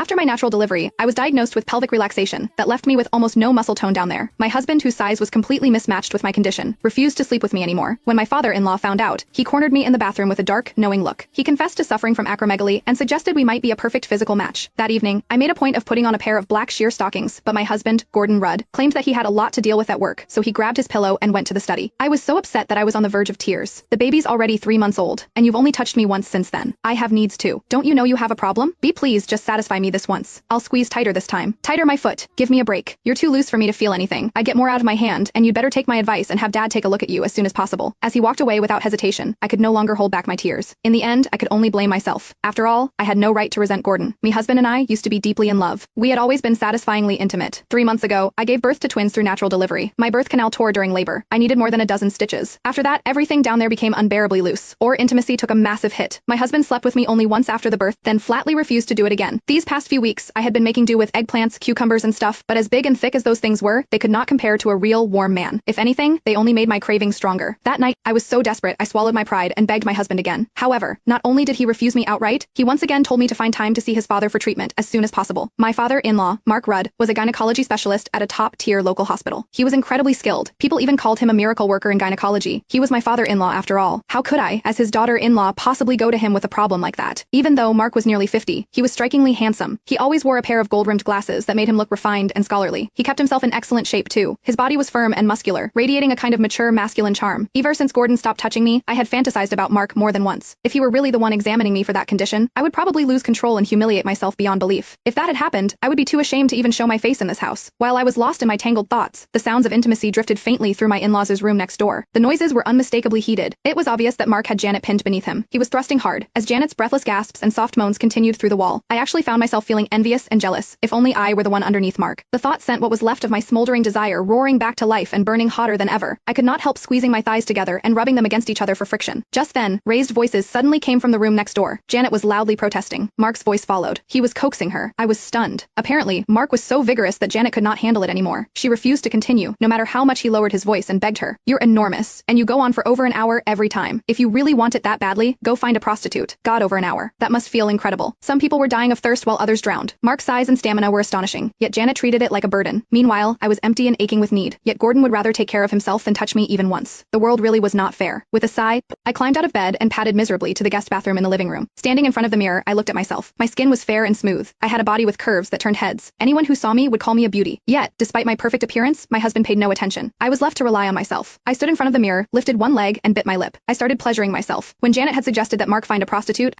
After my natural delivery, I was diagnosed with pelvic relaxation that left me with almost no muscle tone down there. My husband, whose size was completely mismatched with my condition, refused to sleep with me anymore. When my father-in-law found out, he cornered me in the bathroom with a dark, knowing look. He confessed to suffering from acromegaly and suggested we might be a perfect physical match. That evening, I made a point of putting on a pair of black sheer stockings, but my husband, Gordon Rudd, claimed that he had a lot to deal with at work, so he grabbed his pillow and went to the study. I was so upset that I was on the verge of tears. The baby's already 3 months old, and you've only touched me once since then. I have needs too. Don't you know you have a problem? Be pleased, just satisfy me this once. I'll squeeze tighter this time. Tighter my foot. Give me a break. You're too loose for me to feel anything. I get more out of my hand, and you'd better take my advice and have Dad take a look at you as soon as possible. As he walked away without hesitation, I could no longer hold back my tears. In the end, I could only blame myself. After all, I had no right to resent Gordon. My husband and I used to be deeply in love. We had always been satisfyingly intimate. 3 months ago, I gave birth to twins through natural delivery. My birth canal tore during labor. I needed more than a dozen stitches. After that, everything down there became unbearably loose. Our intimacy took a massive hit. My husband slept with me only once after the birth, then flatly refused to do it again. These past few weeks, I had been making do with eggplants, cucumbers and stuff, but as big and thick as those things were, they could not compare to a real, warm man. If anything, they only made my cravings stronger. That night, I was so desperate, I swallowed my pride and begged my husband again. However, not only did he refuse me outright, he once again told me to find time to see his father for treatment as soon as possible. My father-in-law, Mark Rudd, was a gynecology specialist at a top-tier local hospital. He was incredibly skilled. People even called him a miracle worker in gynecology. He was my father-in-law after all. How could I, as his daughter-in-law, possibly go to him with a problem like that? Even though Mark was nearly 50, he was strikingly handsome. He always wore a pair of gold-rimmed glasses that made him look refined and scholarly. He kept himself in excellent shape too. His body was firm and muscular, radiating a kind of mature masculine charm. Ever since Gordon stopped touching me, I had fantasized about Mark more than once. If he were really the one examining me for that condition, I would probably lose control and humiliate myself beyond belief. If that had happened, I would be too ashamed to even show my face in this house. While I was lost in my tangled thoughts, the sounds of intimacy drifted faintly through my in-laws' room next door. The noises were unmistakably heated. It was obvious that Mark had Janet pinned beneath him. He was thrusting hard, as Janet's breathless gasps and soft moans continued through the wall. I actually found myself feeling envious and jealous. If only I were the one underneath Mark. The thought sent what was left of my smoldering desire roaring back to life and burning hotter than ever. I could not help squeezing my thighs together and rubbing them against each other for friction. Just then, raised voices suddenly came from the room next door. Janet was loudly protesting. Mark's voice followed. He was coaxing her. I was stunned. Apparently, Mark was so vigorous that Janet could not handle it anymore. She refused to continue, no matter how much he lowered his voice and begged her. You're enormous, and you go on for over an hour every time. If you really want it that badly, go find a prostitute. God, over an hour. That must feel incredible. Some people were dying of thirst while others drowned. Mark's size and stamina were astonishing, yet Janet treated it like a burden. Meanwhile, I was empty and aching with need, yet Gordon would rather take care of himself than touch me even once. The world really was not fair. With a sigh, I climbed out of bed and padded miserably to the guest bathroom in the living room. Standing in front of the mirror, I looked at myself. My skin was fair and smooth. I had a body with curves that turned heads. Anyone who saw me would call me a beauty. Yet, despite my perfect appearance, my husband paid no attention. I was left to rely on myself. I stood in front of the mirror, lifted one leg, and bit my lip. I started pleasuring myself. When Janet had suggested that Mark find a prostitute,